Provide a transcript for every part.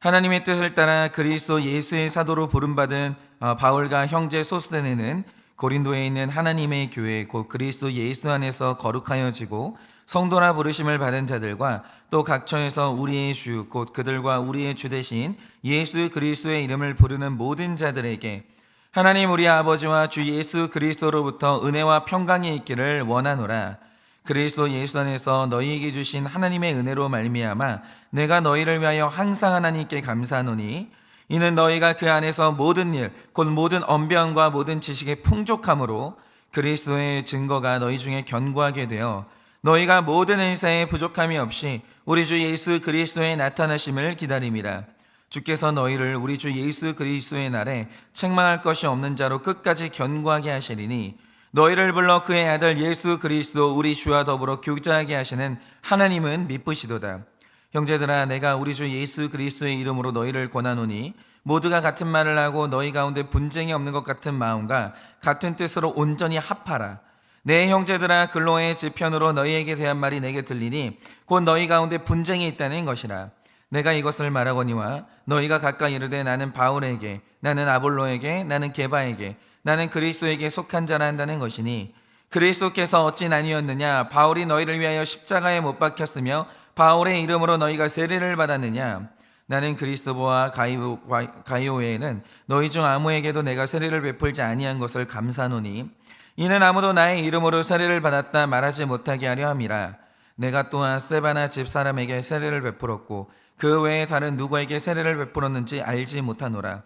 하나님의 뜻을 따라 그리스도 예수의 사도로 부름받은 바울과 형제 소스데네는 고린도에 있는 하나님의 교회 곧 그리스도 예수 안에서 거룩하여지고 성도라 부르심을 받은 자들과 또 각처에서 우리의 주 곧 그들과 우리의 주 대신 예수 그리스도의 이름을 부르는 모든 자들에게 하나님 우리 아버지와 주 예수 그리스도로부터 은혜와 평강이 있기를 원하노라. 그리스도 예수 안에서 너희에게 주신 하나님의 은혜로 말미암아 내가 너희를 위하여 항상 하나님께 감사하노니 이는 너희가 그 안에서 모든 일 곧 모든 언변과 모든 지식의 풍족함으로 그리스도의 증거가 너희 중에 견고하게 되어 너희가 모든 은사에 부족함이 없이 우리 주 예수 그리스도의 나타나심을 기다림이라. 주께서 너희를 우리 주 예수 그리스도의 날에 책망할 것이 없는 자로 끝까지 견고하게 하시리니 너희를 불러 그의 아들 예수 그리스도 우리 주와 더불어 교제하게 하시는 하나님은 미쁘시도다. 형제들아 내가 우리 주 예수 그리스도의 이름으로 너희를 권하노니 모두가 같은 말을 하고 너희 가운데 분쟁이 없는 것 같은 마음과 같은 뜻으로 온전히 합하라. 내 형제들아 글로의 지편으로 너희에게 대한 말이 내게 들리니 곧 너희 가운데 분쟁이 있다는 것이라. 내가 이것을 말하거니와 너희가 각각 이르되 나는 바울에게 나는 아볼로에게 나는 게바에게 나는 그리스도에게 속한 자라 한다는 것이니 그리스도께서 어찌 나뉘었느냐. 바울이 너희를 위하여 십자가에 못 박혔으며 바울의 이름으로 너희가 세례를 받았느냐. 나는 그리스도와 가이오 외에는 너희 중 아무에게도 내가 세례를 베풀지 아니한 것을 감사하노니 이는 아무도 나의 이름으로 세례를 받았다 말하지 못하게 하려 함이라. 내가 또한 스데바나 집사람에게 세례를 베풀었고 그 외에 다른 누구에게 세례를 베풀었는지 알지 못하노라.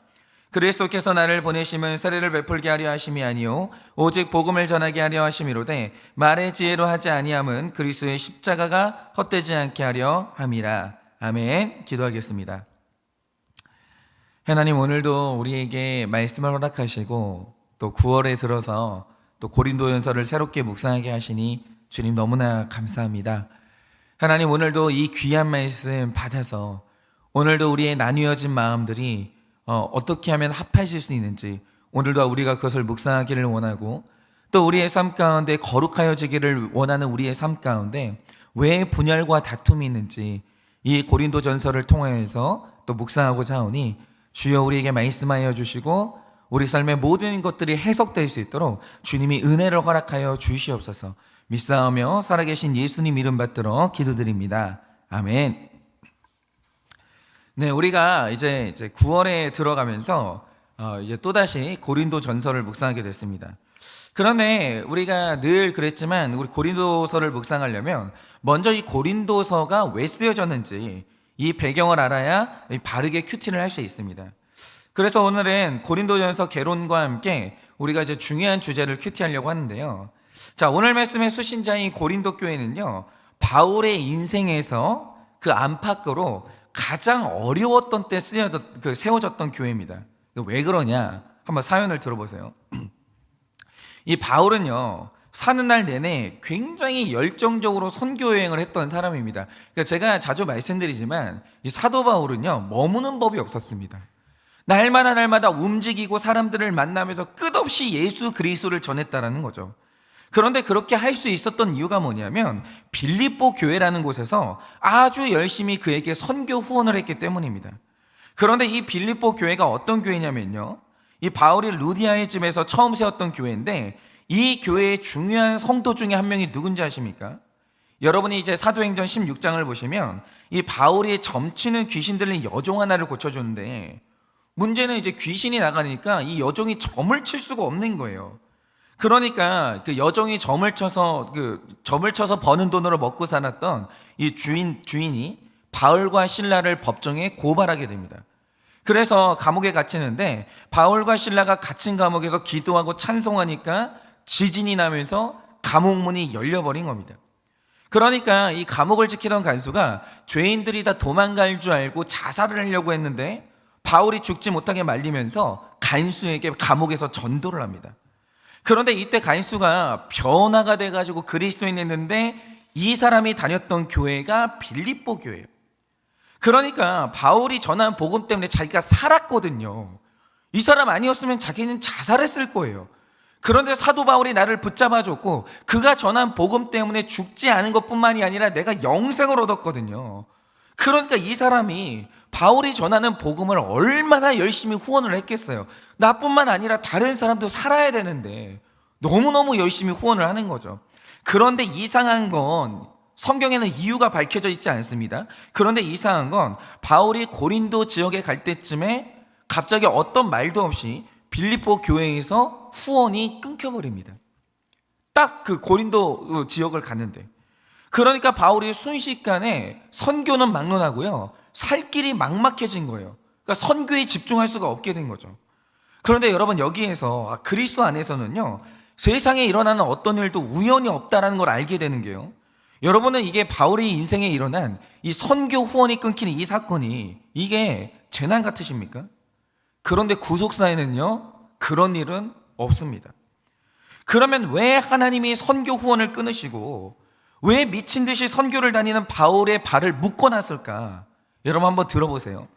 그리스도께서 나를 보내심은 세례를 베풀게 하려 하심이 아니요 오직 복음을 전하게 하려 하심이로되 말의 지혜로 하지 아니함은 그리스도의 십자가가 헛되지 않게 하려 함이라. 아멘. 기도하겠습니다. 하나님 오늘도 우리에게 말씀을 허락하시고 또 9월에 들어서 또 고린도전서를 새롭게 묵상하게 하시니 주님 너무나 감사합니다. 하나님 오늘도 이 귀한 말씀 받아서 오늘도 우리의 나뉘어진 마음들이 어떻게 하면 합해질 수 있는지 오늘도 우리가 그것을 묵상하기를 원하고 또 우리의 삶 가운데 거룩하여지기를 원하는 우리의 삶 가운데 왜 분열과 다툼이 있는지 이 고린도전서를 통하여서 또 묵상하고자 하오니 주여 우리에게 말씀하여 주시고 우리 삶의 모든 것들이 해석될 수 있도록 주님이 은혜를 허락하여 주시옵소서. 믿사오며 살아계신 예수님 이름 받들어 기도드립니다. 아멘. 네, 우리가 이제 9월에 들어가면서 이제 또다시 고린도전서를 묵상하게 됐습니다. 그런데 우리가 늘 그랬지만 우리 고린도서를 묵상하려면 먼저 이 고린도서가 왜 쓰여졌는지 이 배경을 알아야 바르게 큐티를 할 수 있습니다. 그래서 오늘은 고린도전서 개론과 함께 우리가 이제 중요한 주제를 큐티하려고 하는데요. 자, 오늘 말씀의 수신자인 고린도 교회는요, 바울의 인생에서 그 안팎으로 가장 어려웠던 때 세워졌던 교회입니다. 왜 그러냐? 한번 사연을 들어보세요. 이 바울은요, 사는 날 내내 굉장히 열정적으로 선교 여행을 했던 사람입니다. 그러니까 제가 자주 말씀드리지만 이 사도 바울은요, 머무는 법이 없었습니다. 날마다 움직이고 사람들을 만나면서 끝없이 예수 그리스도를 전했다라는 거죠. 그런데 그렇게 할 수 있었던 이유가 뭐냐면 빌립보 교회라는 곳에서 아주 열심히 그에게 선교 후원을 했기 때문입니다. 그런데 이 빌립보 교회가 어떤 교회냐면요, 이 바울이 루디아의 집에서 처음 세웠던 교회인데 이 교회의 중요한 성도 중에 한 명이 누군지 아십니까? 여러분이 이제 사도행전 16장을 보시면 이 바울이 점치는 귀신 들린 여종 하나를 고쳐주는데 문제는 이제 귀신이 나가니까 이 여종이 점을 칠 수가 없는 거예요. 그러니까 그 여종이 점을 쳐서 버는 돈으로 먹고 살았던 이 주인이 바울과 실라를 법정에 고발하게 됩니다. 그래서 감옥에 갇히는데 바울과 실라가 갇힌 감옥에서 기도하고 찬송하니까 지진이 나면서 감옥 문이 열려버린 겁니다. 그러니까 이 감옥을 지키던 간수가 죄인들이 다 도망갈 줄 알고 자살을 하려고 했는데 바울이 죽지 못하게 말리면서 간수에게 감옥에서 전도를 합니다. 그런데 이때 간수가 변화가 돼가지고 그리스도인 했는데 이 사람이 다녔던 교회가 빌립보 교회예요. 그러니까 바울이 전한 복음 때문에 자기가 살았거든요. 이 사람 아니었으면 자기는 자살했을 거예요. 그런데 사도 바울이 나를 붙잡아줬고 그가 전한 복음 때문에 죽지 않은 것뿐만이 아니라 내가 영생을 얻었거든요. 그러니까 이 사람이 바울이 전하는 복음을 얼마나 열심히 후원을 했겠어요. 나뿐만 아니라 다른 사람도 살아야 되는데 너무너무 열심히 후원을 하는 거죠. 그런데 이상한 건 성경에는 이유가 밝혀져 있지 않습니다. 그런데 이상한 건 바울이 고린도 지역에 갈 때쯤에 갑자기 어떤 말도 없이 빌립보 교회에서 후원이 끊겨버립니다. 딱 그 고린도 지역을 갔는데, 그러니까 바울이 순식간에 선교는 막론하고요, 살 길이 막막해진 거예요. 그러니까 선교에 집중할 수가 없게 된 거죠. 그런데 여러분, 여기에서 그리스도 안에서는요, 세상에 일어나는 어떤 일도 우연이 없다라는 걸 알게 되는 게요, 여러분은 이게 바울의 인생에 일어난 이 선교 후원이 끊기는 이 사건이 이게 재난 같으십니까? 그런데 구속사에는요, 그런 일은 없습니다. 그러면 왜 하나님이 선교 후원을 끊으시고 왜 미친 듯이 선교를 다니는 바울의 발을 묶어놨을까? 여러분 한번 들어보세요.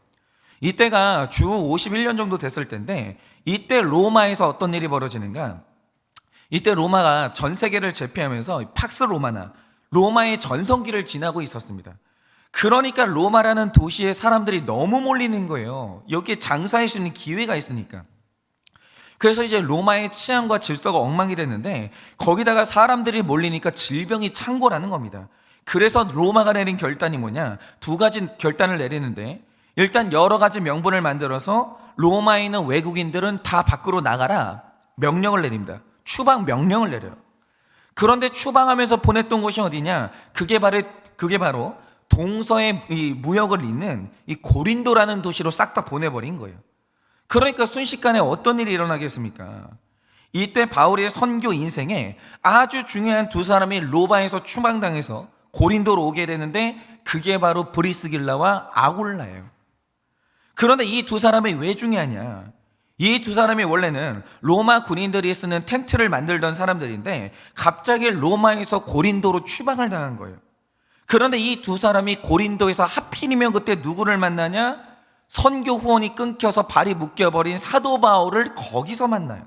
이때가 주 51년 정도 됐을 때인데, 이때 로마에서 어떤 일이 벌어지는가? 이때 로마가 전 세계를 제패하면서 팍스 로마나 로마의 전성기를 지나고 있었습니다. 그러니까 로마라는 도시에 사람들이 너무 몰리는 거예요. 여기에 장사할 수 있는 기회가 있으니까. 그래서 이제 로마의 치안과 질서가 엉망이 됐는데, 거기다가 사람들이 몰리니까 질병이 창궐하는 겁니다. 그래서 로마가 내린 결단이 뭐냐? 두 가지 결단을 내리는데, 일단 여러 가지 명분을 만들어서 로마에 있는 외국인들은 다 밖으로 나가라 명령을 내립니다. 추방 명령을 내려요. 그런데 추방하면서 보냈던 곳이 어디냐? 그게 바로 동서의 이 무역을 잇는 이 고린도라는 도시로 싹 다 보내버린 거예요. 그러니까 순식간에 어떤 일이 일어나겠습니까? 이때 바울의 선교 인생에 아주 중요한 두 사람이 로마에서 추방당해서 고린도로 오게 되는데, 그게 바로 브리스길라와 아굴라예요. 그런데 이 두 사람이 왜 중요하냐? 이 두 사람이 원래는 로마 군인들이 쓰는 텐트를 만들던 사람들인데, 갑자기 로마에서 고린도로 추방을 당한 거예요. 그런데 이 두 사람이 고린도에서 하필이면 그때 누구를 만나냐? 선교 후원이 끊겨서 발이 묶여버린 사도 바울을 거기서 만나요.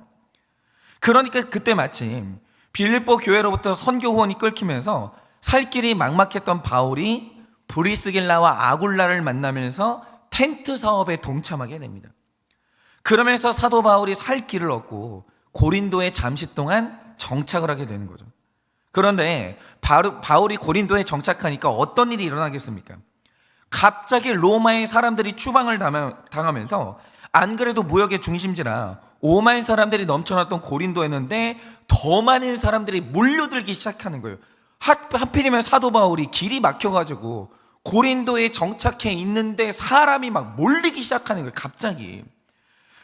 그러니까 그때 마침 빌립보 교회로부터 선교 후원이 끊기면서 살 길이 막막했던 바울이 브리스길라와 아굴라를 만나면서 텐트 사업에 동참하게 됩니다. 그러면서 사도 바울이 살 길을 얻고 고린도에 잠시 동안 정착을 하게 되는 거죠. 그런데 바울이 고린도에 정착하니까 어떤 일이 일어나겠습니까? 갑자기 로마의 사람들이 추방을 당하면서, 안 그래도 무역의 중심지라 5만 사람들이 넘쳐났던 고린도였는데 더 많은 사람들이 몰려들기 시작하는 거예요. 하필이면 사도 바울이 길이 막혀가지고 고린도에 정착해 있는데 사람이 막 몰리기 시작하는 거예요, 갑자기.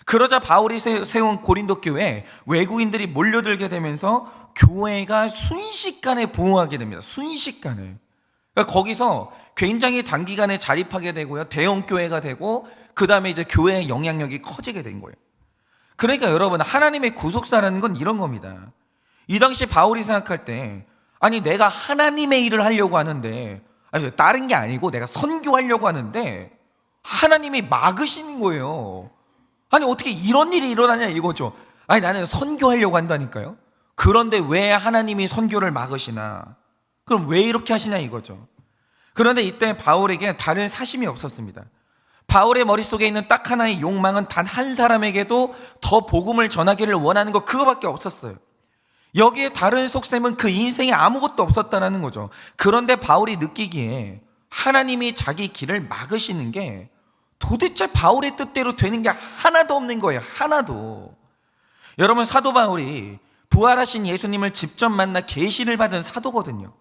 그러자 바울이 세운 고린도 교회에 외국인들이 몰려들게 되면서 교회가 순식간에 부흥하게 됩니다. 순식간에. 그러니까 거기서 굉장히 단기간에 자립하게 되고요, 대형 교회가 되고, 그 다음에 이제 교회의 영향력이 커지게 된 거예요. 그러니까 여러분, 하나님의 구속사라는 건 이런 겁니다. 이 당시 바울이 생각할 때, 아니 내가 하나님의 일을 하려고 하는데, 아니 다른 게 아니고 내가 선교하려고 하는데 하나님이 막으시는 거예요. 아니 어떻게 이런 일이 일어나냐 이거죠. 아니 나는 선교하려고 한다니까요. 그런데 왜 하나님이 선교를 막으시나? 그럼 왜 이렇게 하시냐 이거죠. 그런데 이때 바울에게 다른 사심이 없었습니다. 바울의 머릿속에 있는 딱 하나의 욕망은 단 한 사람에게도 더 복음을 전하기를 원하는 것, 그거밖에 없었어요. 여기에 다른 속셈은 그 인생에 아무것도 없었다는 거죠. 그런데 바울이 느끼기에 하나님이 자기 길을 막으시는 게 도대체 바울의 뜻대로 되는 게 하나도 없는 거예요. 하나도. 여러분, 사도 바울이 부활하신 예수님을 직접 만나 계시를 받은 사도거든요.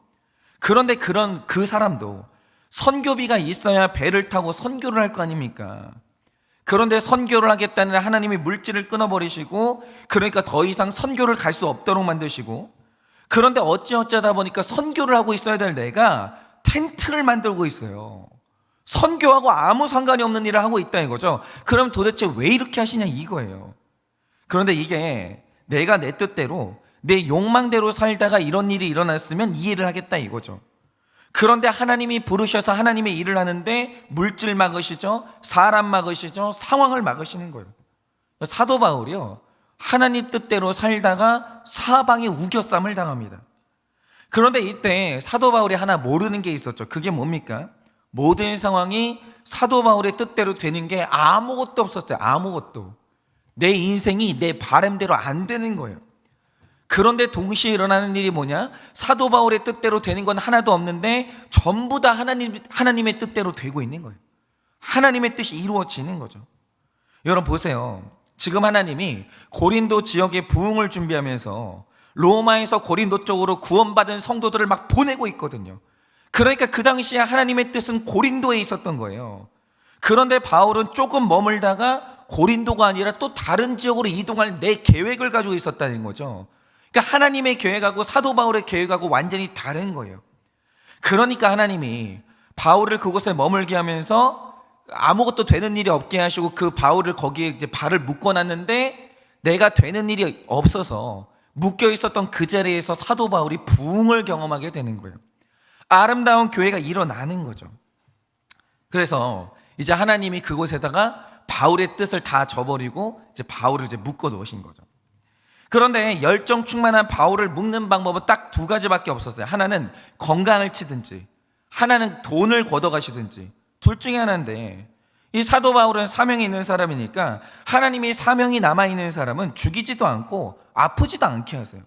그런데 그 사람도 선교비가 있어야 배를 타고 선교를 할 거 아닙니까? 그런데 선교를 하겠다는 하나님이 물질을 끊어버리시고, 그러니까 더 이상 선교를 갈 수 없도록 만드시고, 그런데 어찌어쩌다 보니까 선교를 하고 있어야 될 내가 텐트를 만들고 있어요. 선교하고 아무 상관이 없는 일을 하고 있다 이거죠. 그럼 도대체 왜 이렇게 하시냐 이거예요. 그런데 이게 내가 내 뜻대로 내 욕망대로 살다가 이런 일이 일어났으면 이해를 하겠다 이거죠. 그런데 하나님이 부르셔서 하나님의 일을 하는데 물질 막으시죠, 사람 막으시죠, 상황을 막으시는 거예요. 사도 바울이요, 하나님 뜻대로 살다가 사방에 우겨쌈을 당합니다. 그런데 이때 사도 바울이 하나 모르는 게 있었죠. 그게 뭡니까? 모든 상황이 사도 바울의 뜻대로 되는 게 아무것도 없었어요. 아무것도. 내 인생이 내 바람대로 안 되는 거예요. 그런데 동시에 일어나는 일이 뭐냐? 사도 바울의 뜻대로 되는 건 하나도 없는데 전부 다 하나님의 뜻대로 되고 있는 거예요. 하나님의 뜻이 이루어지는 거죠. 여러분 보세요. 지금 하나님이 고린도 지역에 부흥을 준비하면서 로마에서 고린도 쪽으로 구원받은 성도들을 막 보내고 있거든요. 그러니까 그 당시에 하나님의 뜻은 고린도에 있었던 거예요. 그런데 바울은 조금 머물다가 고린도가 아니라 또 다른 지역으로 이동할 내 계획을 가지고 있었다는 거죠. 그러니까 하나님의 계획하고 사도 바울의 계획하고 완전히 다른 거예요. 그러니까 하나님이 바울을 그곳에 머물게 하면서 아무것도 되는 일이 없게 하시고 그 바울을 거기에 이제 발을 묶어놨는데 내가 되는 일이 없어서 묶여 있었던 그 자리에서 사도 바울이 부흥을 경험하게 되는 거예요. 아름다운 교회가 일어나는 거죠. 그래서 이제 하나님이 그곳에다가 바울의 뜻을 다 저버리고 이제 바울을 이제 묶어 놓으신 거죠. 그런데 열정 충만한 바울을 묶는 방법은 딱 두 가지밖에 없었어요. 하나는 건강을 치든지, 하나는 돈을 걷어가시든지, 둘 중에 하나인데, 이 사도 바울은 사명이 있는 사람이니까 하나님이 사명이 남아있는 사람은 죽이지도 않고 아프지도 않게 하세요.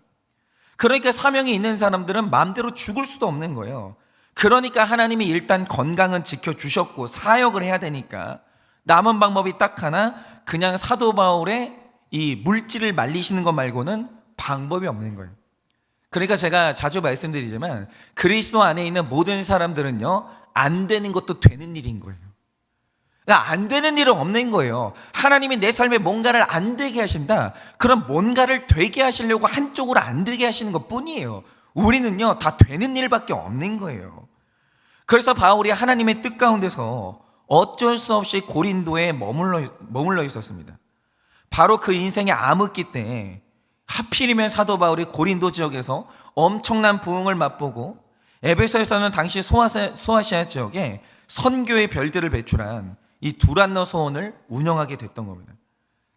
그러니까 사명이 있는 사람들은 마음대로 죽을 수도 없는 거예요. 그러니까 하나님이 일단 건강은 지켜주셨고 사역을 해야 되니까 남은 방법이 딱 하나, 그냥 사도 바울의 이 물질을 말리시는 것 말고는 방법이 없는 거예요. 그러니까 제가 자주 말씀드리지만 그리스도 안에 있는 모든 사람들은요, 안 되는 것도 되는 일인 거예요. 그러니까 안 되는 일은 없는 거예요. 하나님이 내 삶에 뭔가를 안 되게 하신다. 그럼 뭔가를 되게 하시려고 한쪽으로 안 되게 하시는 것 뿐이에요. 우리는요, 다 되는 일밖에 없는 거예요. 그래서 바울이 하나님의 뜻 가운데서 어쩔 수 없이 고린도에 머물러 있었습니다. 바로 그 인생의 암흑기 때 하필이면 사도 바울이 고린도 지역에서 엄청난 부흥을 맛보고 에베소에서는 당시 소아시아 지역에 선교의 별들을 배출한 이 두란노 소원을 운영하게 됐던 겁니다.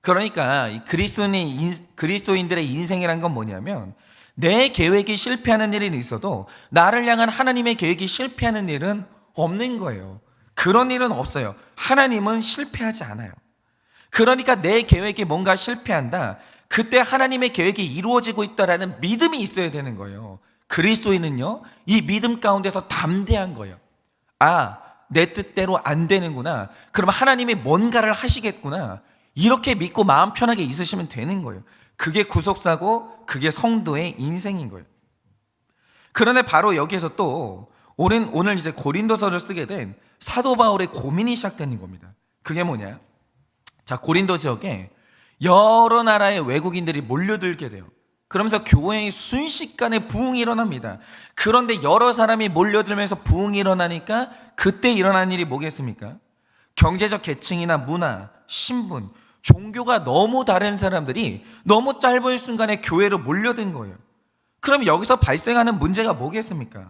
그러니까 이 그리스도인들의 인생이란 건 뭐냐면 내 계획이 실패하는 일은 있어도 나를 향한 하나님의 계획이 실패하는 일은 없는 거예요. 그런 일은 없어요. 하나님은 실패하지 않아요. 그러니까 내 계획이 뭔가 실패한다. 그때 하나님의 계획이 이루어지고 있다라는 믿음이 있어야 되는 거예요. 그리스도인은요, 이 믿음 가운데서 담대한 거예요. 아, 내 뜻대로 안 되는구나. 그럼 하나님이 뭔가를 하시겠구나. 이렇게 믿고 마음 편하게 있으시면 되는 거예요. 그게 구속사고 그게 성도의 인생인 거예요. 그런데 바로 여기에서 또 오늘 이제 고린도서를 쓰게 된 사도 바울의 고민이 시작되는 겁니다. 그게 뭐냐? 자, 고린도 지역에 여러 나라의 외국인들이 몰려들게 돼요. 그러면서 교회에 순식간에 부흥이 일어납니다. 그런데 여러 사람이 몰려들면서 부흥이 일어나니까 그때 일어난 일이 뭐겠습니까? 경제적 계층이나 문화, 신분, 종교가 너무 다른 사람들이 너무 짧은 순간에 교회로 몰려든 거예요. 그럼 여기서 발생하는 문제가 뭐겠습니까?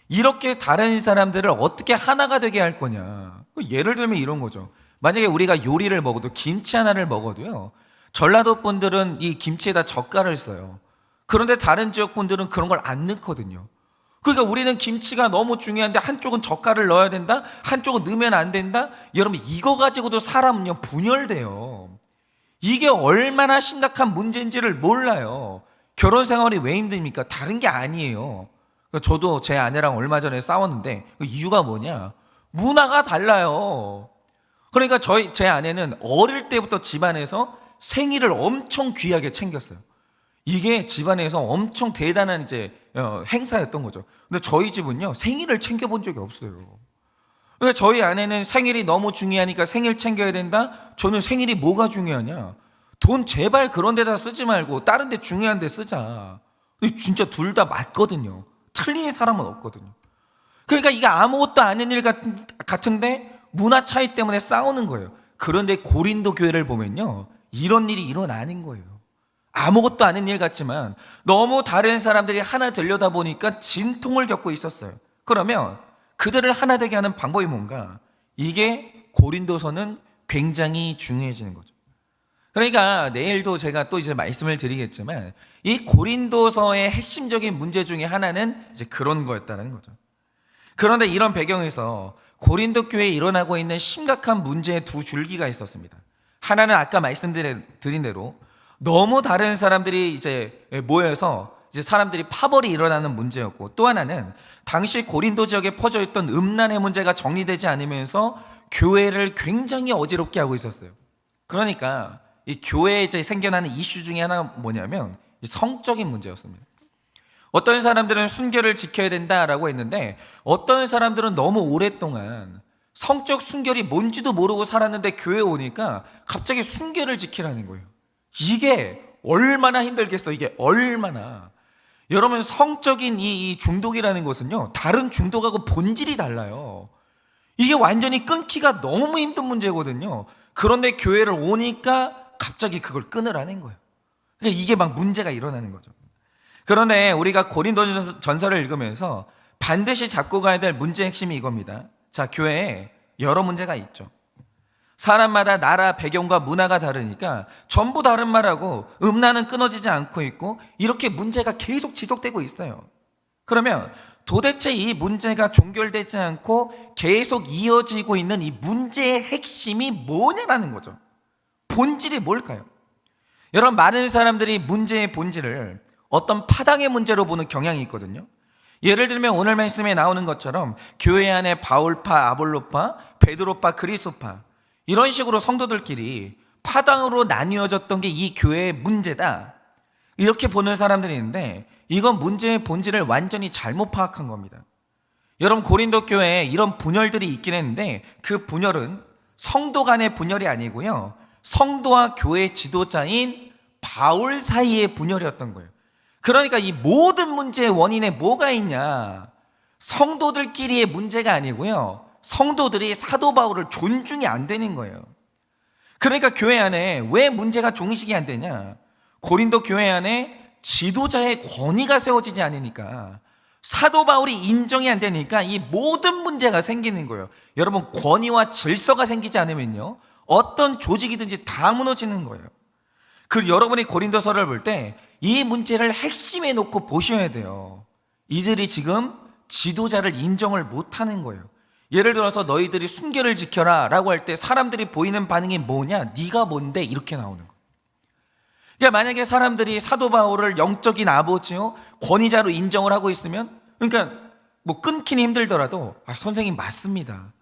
이렇게 다른 사람들을 어떻게 하나가 되게 할 거냐? 예를 들면 이런 거죠. 만약에 우리가 요리를 먹어도 김치 하나를 먹어도요, 전라도 분들은 이 김치에다 젓갈을 써요. 그런데 다른 지역 분들은 그런 걸 안 넣거든요. 그러니까 우리는 김치가 너무 중요한데 한쪽은 젓갈을 넣어야 된다, 한쪽은 넣으면 안 된다. 여러분, 이거 가지고도 사람은요 분열돼요. 이게 얼마나 심각한 문제인지를 몰라요. 결혼 생활이 왜 힘듭니까? 다른 게 아니에요. 저도 제 아내랑 얼마 전에 싸웠는데 그 이유가 뭐냐? 문화가 달라요. 그러니까 제 아내는 어릴 때부터 집안에서 생일을 엄청 귀하게 챙겼어요. 이게 집안에서 엄청 대단한 이제 행사였던 거죠. 근데 저희 집은요, 생일을 챙겨본 적이 없어요. 그러니까 저희 아내는 생일이 너무 중요하니까 생일 챙겨야 된다. 저는 생일이 뭐가 중요하냐? 돈 제발 그런 데다 쓰지 말고 다른 데 중요한 데 쓰자. 진짜 둘 다 맞거든요. 틀린 사람은 없거든요. 그러니까 이게 아무것도 아닌 일 같은데 문화 차이 때문에 싸우는 거예요. 그런데 고린도 교회를 보면요, 이런 일이 일어나는 거예요. 아무것도 아닌 일 같지만 너무 다른 사람들이 하나 되려다 보니까 진통을 겪고 있었어요. 그러면 그들을 하나 되게 하는 방법이 뭔가? 이게 고린도서는 굉장히 중요해지는 거죠. 그러니까 내일도 제가 또 이제 말씀을 드리겠지만 이 고린도서의 핵심적인 문제 중에 하나는 이제 그런 거였다는 거죠. 그런데 이런 배경에서 고린도 교회에 일어나고 있는 심각한 문제의 두 줄기가 있었습니다. 하나는 아까 말씀드린 대로 너무 다른 사람들이 이제 모여서 이제 사람들이 파벌이 일어나는 문제였고, 또 하나는 당시 고린도 지역에 퍼져 있던 음란의 문제가 정리되지 않으면서 교회를 굉장히 어지럽게 하고 있었어요. 그러니까 이 교회에 이제 생겨나는 이슈 중에 하나가 뭐냐면 이 성적인 문제였습니다. 어떤 사람들은 순결을 지켜야 된다라고 했는데, 어떤 사람들은 너무 오랫동안 성적 순결이 뭔지도 모르고 살았는데 교회에 오니까 갑자기 순결을 지키라는 거예요. 이게 얼마나 힘들겠어. 이게 얼마나. 여러분, 성적인 이 중독이라는 것은요, 다른 중독하고 본질이 달라요. 이게 완전히 끊기가 너무 힘든 문제거든요. 그런데 교회를 오니까 갑자기 그걸 끊으라는 거예요. 그러니까 이게 막 문제가 일어나는 거죠. 그런데 우리가 고린도 전서를 읽으면서 반드시 잡고 가야 될 문제의 핵심이 이겁니다. 자, 교회에 여러 문제가 있죠. 사람마다 나라, 배경과 문화가 다르니까 전부 다른 말하고 음란은 끊어지지 않고 있고, 이렇게 문제가 계속 지속되고 있어요. 그러면 도대체 이 문제가 종결되지 않고 계속 이어지고 있는 이 문제의 핵심이 뭐냐라는 거죠. 본질이 뭘까요? 여러분, 많은 사람들이 문제의 본질을 어떤 파당의 문제로 보는 경향이 있거든요. 예를 들면 오늘 말씀에 나오는 것처럼 교회 안에 바울파, 아볼로파, 베드로파, 그리스도파, 이런 식으로 성도들끼리 파당으로 나뉘어졌던 게 이 교회의 문제다, 이렇게 보는 사람들이 있는데, 이건 문제의 본질을 완전히 잘못 파악한 겁니다. 여러분, 고린도 교회에 이런 분열들이 있긴 했는데 그 분열은 성도 간의 분열이 아니고요, 성도와 교회 지도자인 바울 사이의 분열이었던 거예요. 그러니까 이 모든 문제의 원인에 뭐가 있냐? 성도들끼리의 문제가 아니고요, 성도들이 사도 바울을 존중이 안 되는 거예요. 그러니까 교회 안에 왜 문제가 종식이 안 되냐? 고린도 교회 안에 지도자의 권위가 세워지지 않으니까, 사도 바울이 인정이 안 되니까 이 모든 문제가 생기는 거예요. 여러분, 권위와 질서가 생기지 않으면요, 어떤 조직이든지 다 무너지는 거예요. 그 여러분이 고린도서를 볼 때 이 문제를 핵심에 놓고 보셔야 돼요. 이들이 지금 지도자를 인정을 못하는 거예요. 예를 들어서 너희들이 순결을 지켜라 라고 할 때 사람들이 보이는 반응이 뭐냐? 네가 뭔데? 이렇게 나오는 거예요. 그러니까 만약에 사람들이 사도 바울을 영적인 아버지요, 권위자로 인정을 하고 있으면, 그러니까 뭐 끊기는 힘들더라도, 선생님 맞습니다.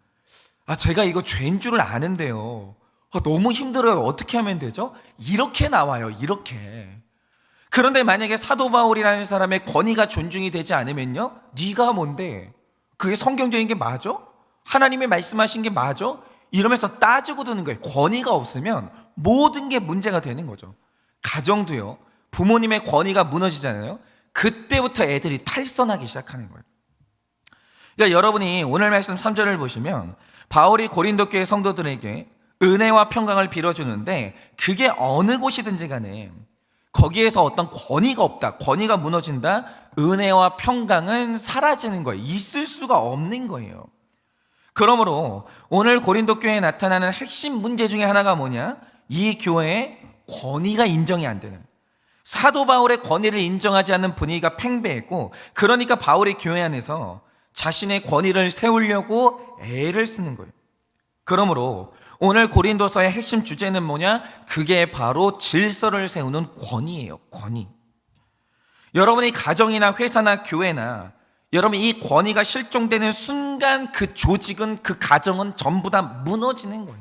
제가 이거 죄인 줄을 아는데요, 너무 힘들어요. 어떻게 하면 되죠? 이렇게 나와요. 이렇게. 그런데 만약에 사도 바울이라는 사람의 권위가 존중이 되지 않으면요, 네가 뭔데? 그게 성경적인 게 맞아? 하나님이 말씀하신 게 맞아? 이러면서 따지고 드는 거예요. 권위가 없으면 모든 게 문제가 되는 거죠. 가정도요, 부모님의 권위가 무너지잖아요. 그때부터 애들이 탈선하기 시작하는 거예요. 그러니까 여러분이 오늘 말씀 3절을 보시면 바울이 고린도 교회 성도들에게 은혜와 평강을 빌어주는데, 그게 어느 곳이든지 간에 거기에서 어떤 권위가 없다, 권위가 무너진다, 은혜와 평강은 사라지는 거예요. 있을 수가 없는 거예요. 그러므로 오늘 고린도 교회에 나타나는 핵심 문제 중에 하나가 뭐냐? 이 교회에 권위가 인정이 안 되는, 사도 바울의 권위를 인정하지 않는 분위기가 팽배했고, 그러니까 바울이 교회 안에서 자신의 권위를 세우려고 애를 쓰는 거예요. 그러므로 오늘 고린도서의 핵심 주제는 뭐냐? 그게 바로 질서를 세우는 권위예요. 권위. 여러분이 가정이나 회사나 교회나, 여러분 이 권위가 실종되는 순간 그 조직은, 그 가정은 전부 다 무너지는 거예요.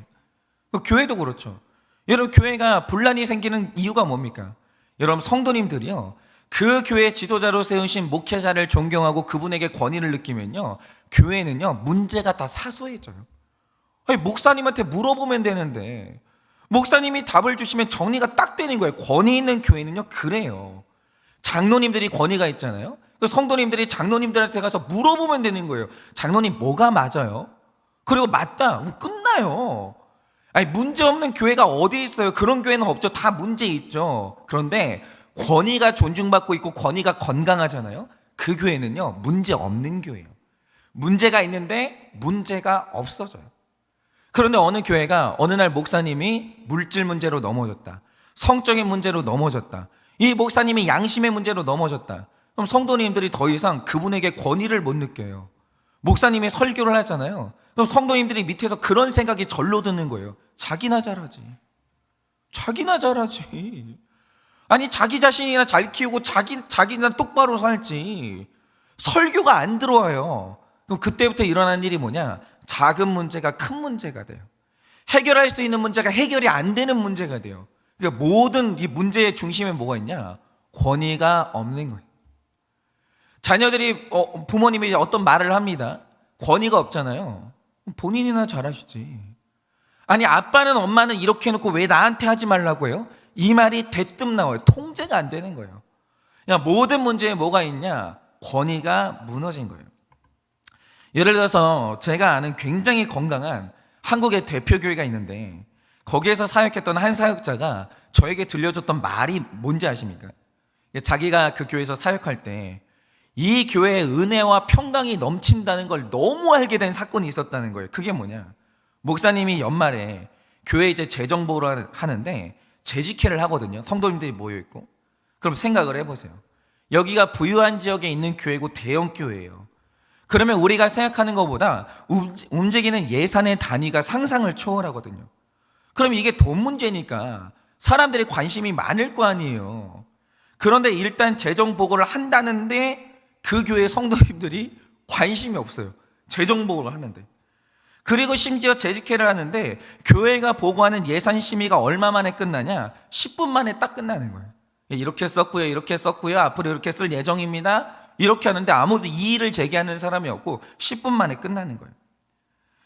교회도 그렇죠. 여러분, 교회가 분란이 생기는 이유가 뭡니까? 여러분, 성도님들이요, 그 교회 지도자로 세우신 목회자를 존경하고 그분에게 권위를 느끼면요, 교회는요, 문제가 다 사소해져요. 목사님한테 물어보면 되는데 목사님이 답을 주시면 정리가 딱 되는 거예요. 권위 있는 교회는요 그래요. 장로님들이 권위가 있잖아요. 성도님들이 장로님들한테 가서 물어보면 되는 거예요. 장로님 뭐가 맞아요? 그리고 맞다, 끝나요. 문제 없는 교회가 어디 있어요? 그런 교회는 없죠. 다 문제 있죠. 그런데 권위가 존중받고 있고 권위가 건강하잖아요. 그 교회는요 문제 없는 교회예요. 문제가 있는데 문제가 없어져요. 그런데 어느 교회가 어느 날 목사님이 물질 문제로 넘어졌다, 성적인 문제로 넘어졌다, 이 목사님이 양심의 문제로 넘어졌다. 그럼 성도님들이 더 이상 그분에게 권위를 못 느껴요. 목사님이 설교를 하잖아요. 그럼 성도님들이 밑에서 그런 생각이 절로 드는 거예요. 자기나 잘하지. 자기나 잘하지. 아니, 자기 자신이나 잘 키우고 자기나 똑바로 살지. 설교가 안 들어와요. 그럼 그때부터 일어나는 일이 뭐냐? 작은 문제가 큰 문제가 돼요. 해결할 수 있는 문제가 해결이 안 되는 문제가 돼요. 그러니까 모든 이 문제의 중심에 뭐가 있냐? 권위가 없는 거예요. 자녀들이 부모님이 어떤 말을 합니다. 권위가 없잖아요. 본인이나 잘하시지. 아니, 아빠는 엄마는 이렇게 해놓고 왜 나한테 하지 말라고 해요? 이 말이 대뜸 나와요. 통제가 안 되는 거예요. 그냥 모든 문제에 뭐가 있냐? 권위가 무너진 거예요. 예를 들어서 제가 아는 굉장히 건강한 한국의 대표교회가 있는데, 거기에서 사역했던 한 사역자가 저에게 들려줬던 말이 뭔지 아십니까? 자기가 그 교회에서 사역할 때 이 교회에 은혜와 평강이 넘친다는 걸 너무 알게 된 사건이 있었다는 거예요. 그게 뭐냐? 목사님이 연말에 교회 이제 재정보를 하는데 재직회를 하거든요. 성도님들이 모여있고. 그럼 생각을 해보세요. 여기가 부유한 지역에 있는 교회고 대형 교회예요. 그러면 우리가 생각하는 것보다 움직이는 예산의 단위가 상상을 초월하거든요. 그럼 이게 돈 문제니까 사람들이 관심이 많을 거 아니에요. 그런데 일단 재정 보고를 한다는데 그 교회 성도님들이 관심이 없어요. 재정 보고를 하는데. 그리고 심지어 재직회를 하는데 교회가 보고하는 예산 심의가 얼마 만에 끝나냐? 10분 만에 딱 끝나는 거예요. 이렇게 썼고요. 앞으로 이렇게 쓸 예정입니다. 이렇게 하는데 아무도 이의를 제기하는 사람이 없고 10분 만에 끝나는 거예요.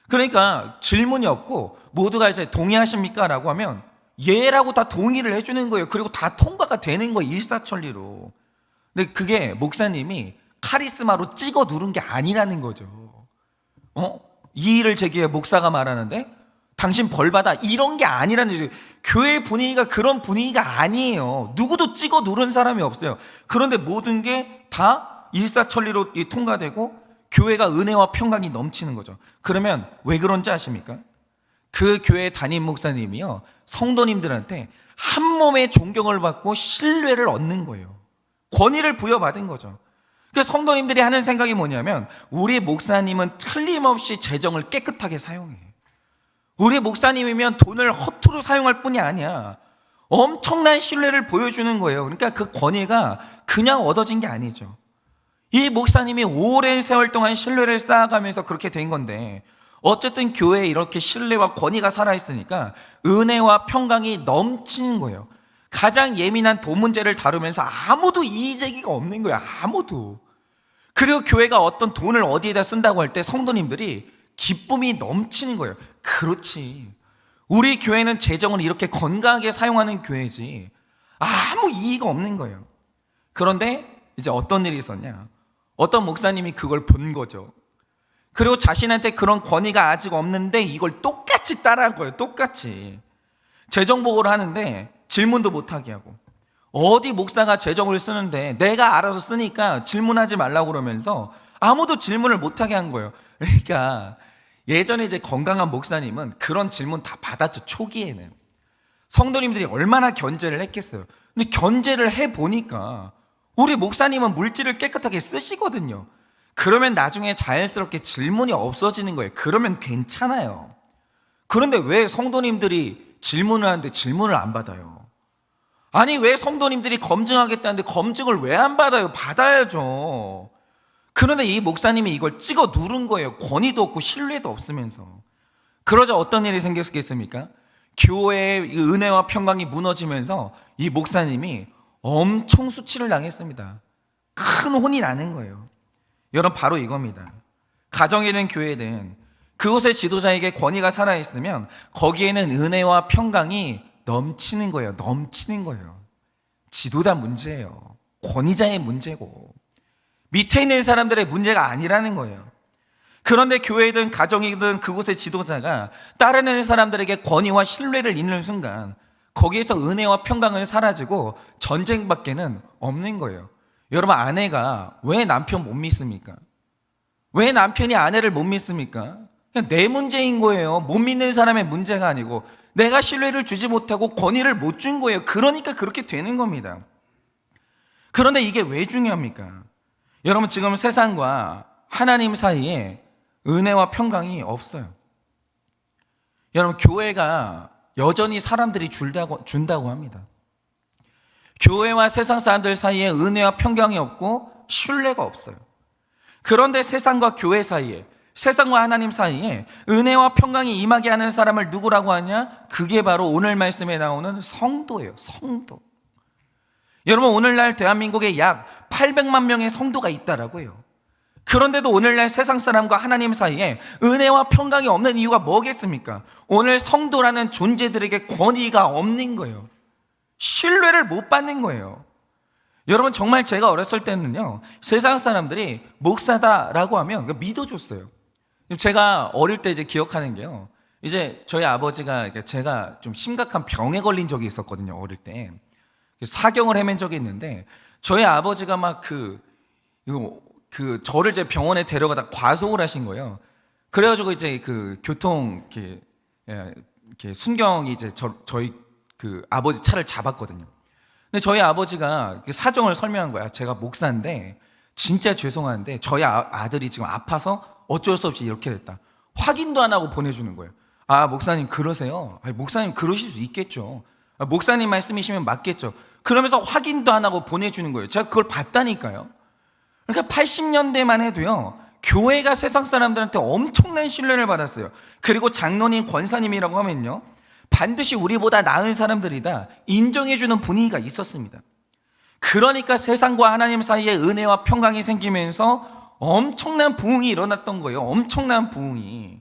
그러니까 질문이 없고 모두가 이제 동의하십니까? 라고 하면 예라고 다 동의를 해주는 거예요. 그리고 다 통과가 되는 거예요. 일사천리로. 근데 그게 목사님이 카리스마로 찍어 누른 게 아니라는 거죠. 이의를 제기해 목사가 말하는데 당신 벌 받아, 이런 게 아니라는 거죠. 교회 분위기가 그런 분위기가 아니에요. 누구도 찍어 누른 사람이 없어요. 그런데 모든 게 다 일사천리로 통과되고 교회가 은혜와 평강이 넘치는 거죠. 그러면 왜 그런지 아십니까? 그 교회 담임 목사님이요, 성도님들한테 한 몸의 존경을 받고 신뢰를 얻는 거예요. 권위를 부여받은 거죠. 그래서 성도님들이 하는 생각이 뭐냐면, 우리 목사님은 틀림없이 재정을 깨끗하게 사용해. 우리 목사님이면 돈을 허투루 사용할 뿐이 아니야. 엄청난 신뢰를 보여주는 거예요. 그러니까 그 권위가 그냥 얻어진 게 아니죠. 이 목사님이 오랜 세월 동안 신뢰를 쌓아가면서 그렇게 된 건데, 어쨌든 교회에 이렇게 신뢰와 권위가 살아있으니까 은혜와 평강이 넘치는 거예요. 가장 예민한 돈 문제를 다루면서 아무도 이의제기가 없는 거예요. 아무도. 그리고 교회가 어떤 돈을 어디에다 쓴다고 할 때 성도님들이 기쁨이 넘치는 거예요. 그렇지, 우리 교회는 재정을 이렇게 건강하게 사용하는 교회지. 아무 이의가 없는 거예요. 그런데 이제 어떤 일이 있었냐? 어떤 목사님이 그걸 본 거죠. 그리고 자신한테 그런 권위가 아직 없는데 이걸 똑같이 따라한 거예요. 똑같이 재정 보고를 하는데 질문도 못하게 하고, 어디 목사가 재정을 쓰는데 내가 알아서 쓰니까 질문하지 말라고 그러면서 아무도 질문을 못하게 한 거예요. 그러니까 예전에 이제 건강한 목사님은 그런 질문 다 받았죠. 초기에는 성도님들이 얼마나 견제를 했겠어요. 근데 견제를 해보니까 우리 목사님은 물질을 깨끗하게 쓰시거든요. 그러면 나중에 자연스럽게 질문이 없어지는 거예요. 그러면 괜찮아요. 그런데 왜 성도님들이 질문을 하는데 질문을 안 받아요? 아니, 왜 성도님들이 검증하겠다는데 검증을 왜 안 받아요? 받아야죠. 그런데 이 목사님이 이걸 찍어 누른 거예요. 권위도 없고 신뢰도 없으면서. 그러자 어떤 일이 생겼겠습니까? 교회의 은혜와 평강이 무너지면서 이 목사님이 엄청 수치를 당했습니다. 큰 혼이 나는 거예요. 여러분, 바로 이겁니다. 가정이든 교회든 그곳의 지도자에게 권위가 살아있으면 거기에는 은혜와 평강이 넘치는 거예요. 넘치는 거예요. 지도자 문제예요. 권위자의 문제고 밑에 있는 사람들의 문제가 아니라는 거예요. 그런데 교회든 가정이든 그곳의 지도자가 따르는 사람들에게 권위와 신뢰를 잃는 순간 거기에서 은혜와 평강은 사라지고 전쟁밖에는 없는 거예요. 여러분, 아내가 왜 남편 못 믿습니까? 왜 남편이 아내를 못 믿습니까? 그냥 내 문제인 거예요. 못 믿는 사람의 문제가 아니고 내가 신뢰를 주지 못하고 권위를 못 준 거예요. 그러니까 그렇게 되는 겁니다. 그런데 이게 왜 중요합니까? 여러분, 지금 세상과 하나님 사이에 은혜와 평강이 없어요. 여러분, 교회가 여전히 사람들이 준다고 합니다. 교회와 세상 사람들 사이에 은혜와 평강이 없고 신뢰가 없어요. 그런데 세상과 교회 사이에, 세상과 하나님 사이에 은혜와 평강이 임하게 하는 사람을 누구라고 하냐? 그게 바로 오늘 말씀에 나오는 성도예요. 성도. 여러분, 오늘날 대한민국에 약 800만 명의 성도가 있다라고 해요. 그런데도 오늘날 세상 사람과 하나님 사이에 은혜와 평강이 없는 이유가 뭐겠습니까? 오늘 성도라는 존재들에게 권위가 없는 거예요. 신뢰를 못 받는 거예요. 여러분, 정말 제가 어렸을 때는요, 세상 사람들이 목사다라고 하면 믿어줬어요. 제가 어릴 때 이제 기억하는 게요, 이제 저희 아버지가, 제가 좀 심각한 병에 걸린 적이 있었거든요. 어릴 때 사경을 헤맨 적이 있는데, 저희 아버지가 막 저를 이제 병원에 데려가다 과속을 하신 거예요. 그래가지고 이제 그 교통 이렇게 순경이 이제 저희 그 아버지 차를 잡았거든요. 근데 저희 아버지가 사정을 설명한 거야. 제가 목사인데 진짜 죄송한데 저희 아들이 지금 아파서 어쩔 수 없이 이렇게 됐다. 확인도 안 하고 보내주는 거예요. 아, 목사님 그러세요? 아니, 목사님 그러실 수 있겠죠. 아, 목사님 말씀이시면 맞겠죠. 그러면서 확인도 안 하고 보내주는 거예요. 제가 그걸 봤다니까요. 그러니까 80년대만 해도요, 교회가 세상 사람들한테 엄청난 신뢰를 받았어요. 그리고 장로님, 권사님이라고 하면요, 반드시 우리보다 나은 사람들이다 인정해주는 분위기가 있었습니다. 그러니까 세상과 하나님 사이에 은혜와 평강이 생기면서 엄청난 부흥이 일어났던 거예요. 엄청난 부흥이.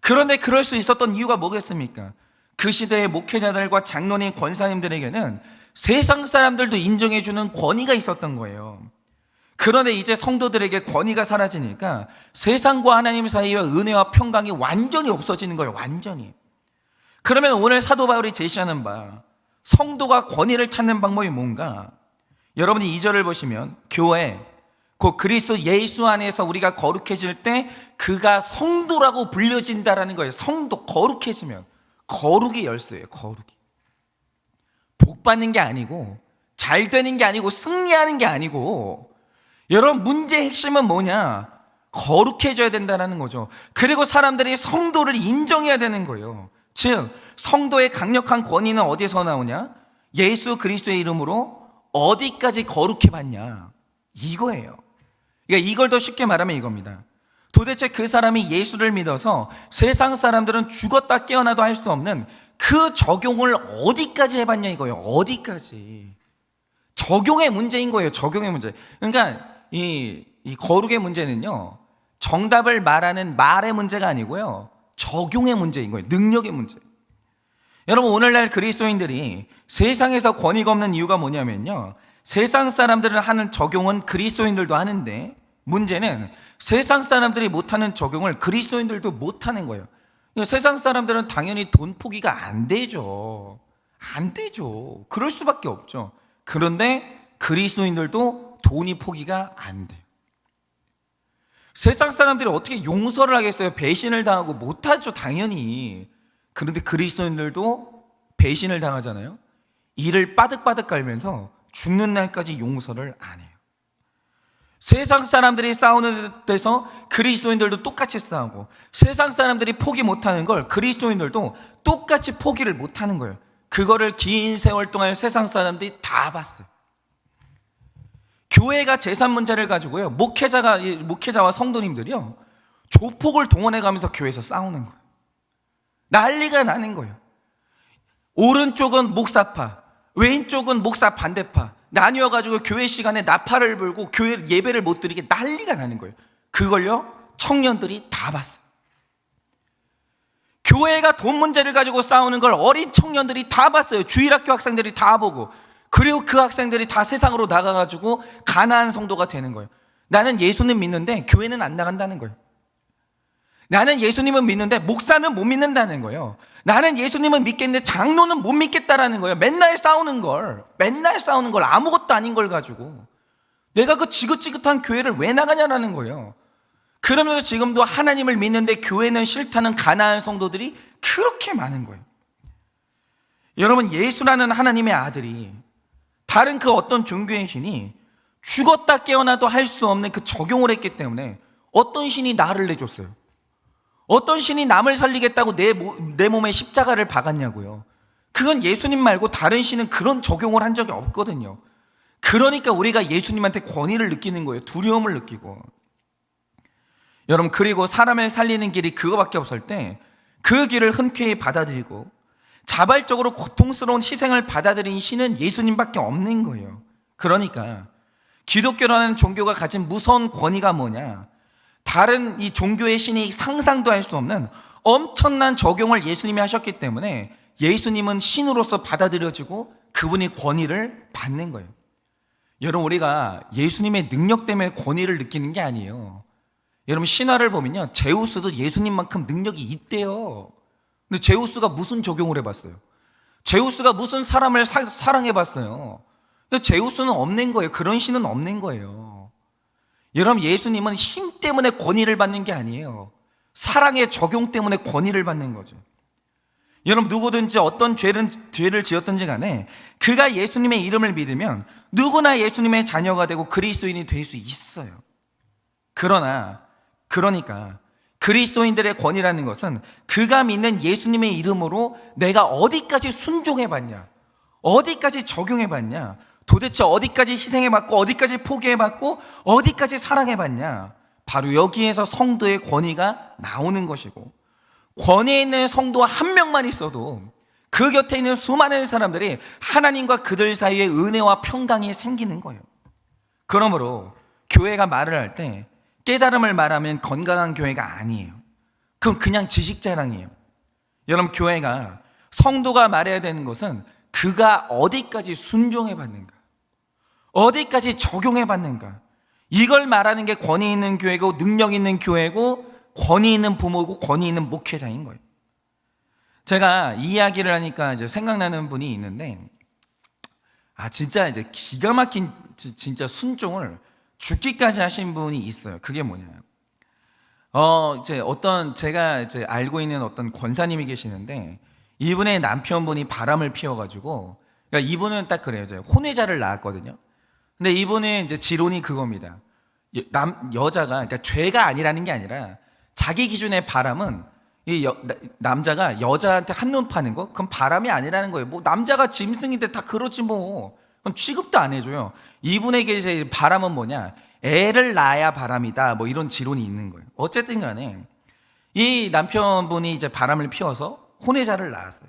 그런데 그럴 수 있었던 이유가 뭐겠습니까? 그 시대의 목회자들과 장로님, 권사님들에게는 세상 사람들도 인정해주는 권위가 있었던 거예요. 그런데 이제 성도들에게 권위가 사라지니까 세상과 하나님 사이의 은혜와 평강이 완전히 없어지는 거예요. 완전히. 그러면 오늘 사도 바울이 제시하는 바, 성도가 권위를 찾는 방법이 뭔가? 여러분이 2절을 보시면, 교회, 곧 그리스도 예수 안에서 우리가 거룩해질 때 그가 성도라고 불려진다라는 거예요. 성도, 거룩해지면. 거룩이 열쇠예요. 거룩이. 복 받는 게 아니고, 잘 되는 게 아니고, 승리하는 게 아니고, 여러분, 문제의 핵심은 뭐냐? 거룩해져야 된다는 거죠. 그리고 사람들이 성도를 인정해야 되는 거예요. 즉, 성도의 강력한 권위는 어디서 나오냐? 예수 그리스도의 이름으로 어디까지 거룩해 봤냐? 이거예요. 그러니까 이걸 더 쉽게 말하면 이겁니다. 도대체 그 사람이 예수를 믿어서 세상 사람들은 죽었다 깨어나도 할 수 없는 그 적용을 어디까지 해봤냐 이거예요. 어디까지. 적용의 문제인 거예요. 적용의 문제. 그러니까 이 거룩의 문제는요, 정답을 말하는 말의 문제가 아니고요, 적용의 문제인 거예요. 능력의 문제. 여러분, 오늘날 그리스도인들이 세상에서 권위가 없는 이유가 뭐냐면요, 세상 사람들은 하는 적용은 그리스도인들도 하는데, 문제는 세상 사람들이 못하는 적용을 그리스도인들도 못하는 거예요. 세상 사람들은 당연히 돈 포기가 안 되죠. 안 되죠. 그럴 수밖에 없죠. 그런데 그리스도인들도 돈이 포기가 안 돼요. 세상 사람들이 어떻게 용서를 하겠어요? 배신을 당하고 못하죠, 당연히. 그런데 그리스도인들도 배신을 당하잖아요. 이를 빠득빠득 깔면서 죽는 날까지 용서를 안 해요. 세상 사람들이 싸우는 데서 그리스도인들도 똑같이 싸우고, 세상 사람들이 포기 못하는 걸 그리스도인들도 똑같이 포기를 못하는 거예요. 그거를 긴 세월 동안 세상 사람들이 다 봤어요. 교회가 재산 문제를 가지고요, 목회자와 성도님들이요, 조폭을 동원해 가면서 교회에서 싸우는 거예요. 난리가 나는 거예요. 오른쪽은 목사파, 왼쪽은 목사 반대파 나뉘어가지고 교회 시간에 나팔을 불고 교회 예배를 못 드리게 난리가 나는 거예요. 그걸요, 청년들이 다 봤어요. 교회가 돈 문제를 가지고 싸우는 걸 어린 청년들이 다 봤어요. 주일학교 학생들이 다 보고, 그리고 그 학생들이 다 세상으로 나가가지고 가난한 성도가 되는 거예요. 나는 예수님 믿는데 교회는 안 나간다는 거예요. 나는 예수님은 믿는데 목사는 못 믿는다는 거예요. 나는 예수님은 믿겠는데 장로는 못 믿겠다라는 거예요. 맨날 싸우는 걸 아무것도 아닌 걸 가지고 내가 그 지긋지긋한 교회를 왜 나가냐라는 거예요. 그러면서 지금도 하나님을 믿는데 교회는 싫다는 가난한 성도들이 그렇게 많은 거예요. 여러분, 예수라는 하나님의 아들이 다른 그 어떤 종교의 신이 죽었다 깨어나도 할 수 없는 그 적용을 했기 때문에 어떤 신이 나를 내줬어요? 어떤 신이 남을 살리겠다고 내 몸에 십자가를 박았냐고요. 그건 예수님 말고 다른 신은 그런 적용을 한 적이 없거든요. 그러니까 우리가 예수님한테 권위를 느끼는 거예요. 두려움을 느끼고. 여러분, 그리고 사람을 살리는 길이 그거밖에 없을 때 그 길을 흔쾌히 받아들이고 자발적으로 고통스러운 희생을 받아들인 신은 예수님밖에 없는 거예요. 그러니까 기독교라는 종교가 가진 무서운 권위가 뭐냐? 다른 이 종교의 신이 상상도 할 수 없는 엄청난 적용을 예수님이 하셨기 때문에 예수님은 신으로서 받아들여지고 그분이 권위를 받는 거예요. 여러분, 우리가 예수님의 능력 때문에 권위를 느끼는 게 아니에요. 여러분, 신화를 보면요, 제우스도 예수님만큼 능력이 있대요. 근데 제우스가 무슨 적용을 해봤어요? 제우스가 무슨 사람을 사랑해봤어요? 근데 제우스는 없는 거예요. 그런 신은 없는 거예요. 여러분, 예수님은 힘 때문에 권위를 받는 게 아니에요. 사랑의 적용 때문에 권위를 받는 거죠. 여러분, 누구든지 어떤 죄를 지었든지 간에 그가 예수님의 이름을 믿으면 누구나 예수님의 자녀가 되고 그리스도인이 될 수 있어요. 그러니까 그리스도인들의 권위라는 것은 그가 믿는 예수님의 이름으로 내가 어디까지 순종해봤냐, 어디까지 적용해봤냐, 도대체 어디까지 희생해봤고 어디까지 포기해봤고 어디까지 사랑해봤냐, 바로 여기에서 성도의 권위가 나오는 것이고, 권위에 있는 성도 한 명만 있어도 그 곁에 있는 수많은 사람들이 하나님과 그들 사이에 은혜와 평강이 생기는 거예요. 그러므로 교회가 말을 할 때 깨달음을 말하면 건강한 교회가 아니에요. 그건 그냥 지식 자랑이에요. 여러분, 교회가 성도가 말해야 되는 것은 그가 어디까지 순종해 봤는가, 어디까지 적용해 봤는가, 이걸 말하는 게 권위 있는 교회고 능력 있는 교회고 권위 있는 부모고 권위 있는 목회자인 거예요. 제가 이 이야기를 하니까 이제 생각나는 분이 있는데, 진짜 이제 기가 막힌 진짜 순종을 죽기까지 하신 분이 있어요. 그게 뭐냐? 제가 알고 있는 어떤 권사님이 계시는데, 이분의 남편분이 바람을 피워가지고, 그러니까 이분은 딱 그래요. 혼외자를 낳았거든요. 근데 이분은 이제 지론이 그겁니다. 여자가, 그러니까 죄가 아니라는 게 아니라 자기 기준의 바람은 남자가 여자한테 한눈 파는 거, 그건 바람이 아니라는 거예요. 뭐 남자가 짐승인데 다 그렇지 뭐. 그럼 취급도 안 해줘요. 이분에게 이제 바람은 뭐냐? 애를 낳아야 바람이다. 뭐 이런 지론이 있는 거예요. 어쨌든 간에 이 남편분이 이제 바람을 피워서 혼외자를 낳았어요.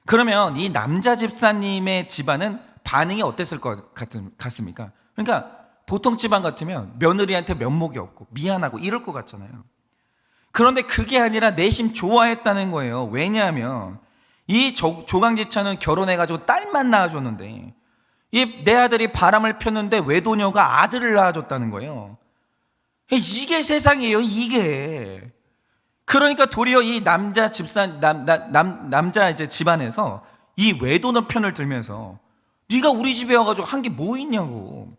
그러면 이 남자 집사님의 집안은 반응이 어땠을 것 같습니까? 그러니까 보통 집안 같으면 며느리한테 면목이 없고 미안하고 이럴 것 같잖아요. 그런데 그게 아니라 내심 좋아했다는 거예요. 왜냐하면 이 조강지처는 결혼해가지고 딸만 낳아줬는데 내 아들이 바람을 폈는데 외도녀가 아들을 낳아줬다는 거예요. 이게 세상이에요, 이게. 그러니까 도리어 이 남자 남자 이제 집안에서 이 외도녀 편을 들면서 네가 우리 집에 와가지고 한 게 뭐 있냐고.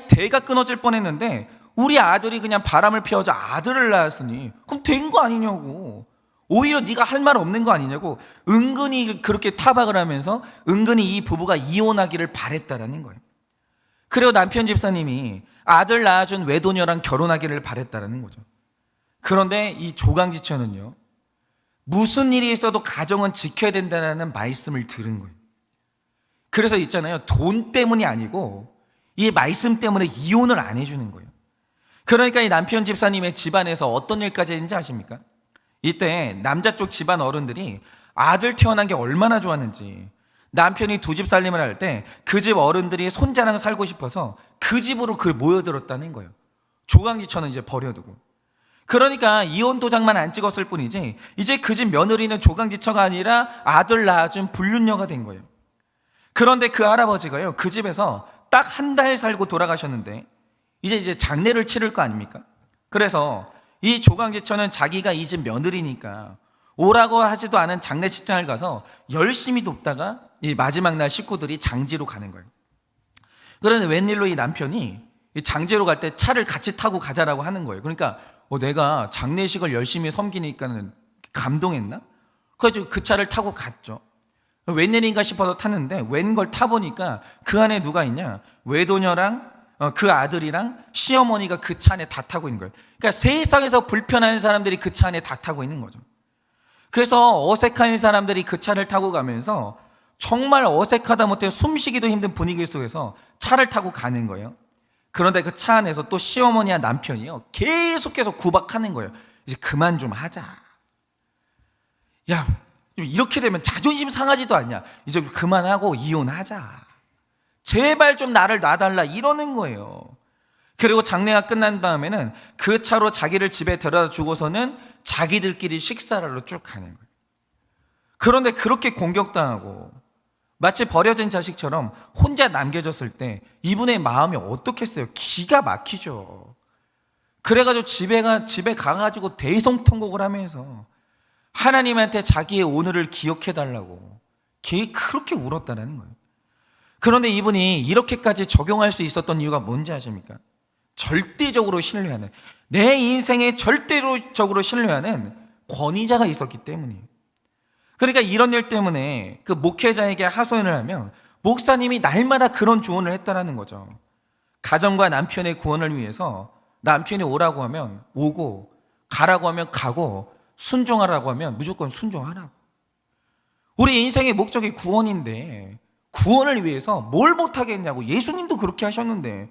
대가 끊어질 뻔했는데 우리 아들이 그냥 바람을 피워서 아들을 낳았으니 그럼 된 거 아니냐고. 오히려 네가 할 말 없는 거 아니냐고 은근히 그렇게 타박을 하면서 은근히 이 부부가 이혼하기를 바랬다라는 거예요. 그리고 남편 집사님이 아들 낳아준 외도녀랑 결혼하기를 바랬다라는 거죠. 그런데 이 조강지처는요, 무슨 일이 있어도 가정은 지켜야 된다는 말씀을 들은 거예요. 그래서 있잖아요, 돈 때문이 아니고 이 말씀 때문에 이혼을 안 해주는 거예요. 그러니까 이 남편 집사님의 집안에서 어떤 일까지 했는지 아십니까? 이때 남자 쪽 집안 어른들이 아들 태어난 게 얼마나 좋았는지, 남편이 두 집 살림을 할 때 그 집 어른들이 손자랑 살고 싶어서 그 집으로 모여들었다는 거예요. 조강지처는 이제 버려두고. 그러니까 이혼 도장만 안 찍었을 뿐이지 이제 그 집 며느리는 조강지처가 아니라 아들 낳아준 불륜녀가 된 거예요. 그런데 그 할아버지가요, 그 집에서 딱 한 달 살고 돌아가셨는데 이제 장례를 치를 거 아닙니까? 그래서 이 조강지처는 자기가 이 집 며느리니까 오라고 하지도 않은 장례식장을 가서 열심히 돕다가 이 마지막 날 식구들이 장지로 가는 거예요. 그런데 웬일로 이 남편이 이 장지로 갈 때 차를 같이 타고 가자라고 하는 거예요. 그러니까 내가 장례식을 열심히 섬기니까는 감동했나? 그래서 그 차를 타고 갔죠. 웬일인가 싶어서 탔는데 웬걸 타보니까 그 안에 누가 있냐? 외도녀랑 그 아들이랑 시어머니가 그 차 안에 다 타고 있는 거예요. 그러니까 세상에서 불편한 사람들이 그 차 안에 다 타고 있는 거죠. 그래서 어색한 사람들이 그 차를 타고 가면서 정말 어색하다 못해 숨쉬기도 힘든 분위기 속에서 차를 타고 가는 거예요. 그런데 그 차 안에서 또 시어머니와 남편이요, 계속해서 구박하는 거예요. 이제 그만 좀 하자. 야, 이렇게 되면 자존심 상하지도 않냐. 이제 그만하고 이혼하자. 제발 좀 나를 놔달라, 이러는 거예요. 그리고 장례가 끝난 다음에는 그 차로 자기를 집에 데려다 주고서는 자기들끼리 식사를 하러 쭉 가는 거예요. 그런데 그렇게 공격당하고 마치 버려진 자식처럼 혼자 남겨졌을 때 이분의 마음이 어떻겠어요? 기가 막히죠. 그래가지고 집에 가가지고 대성통곡을 하면서 하나님한테 자기의 오늘을 기억해달라고 그렇게 울었다는 거예요. 그런데 이분이 이렇게까지 적용할 수 있었던 이유가 뭔지 아십니까? 절대적으로 신뢰하는, 내 인생에 절대적으로 신뢰하는 권위자가 있었기 때문이에요. 그러니까 이런 일 때문에 그 목회자에게 하소연을 하면 목사님이 날마다 그런 조언을 했다라는 거죠. 가정과 남편의 구원을 위해서 남편이 오라고 하면 오고, 가라고 하면 가고, 순종하라고 하면 무조건 순종하라고. 우리 인생의 목적이 구원인데 구원을 위해서 뭘 못하겠냐고. 예수님도 그렇게 하셨는데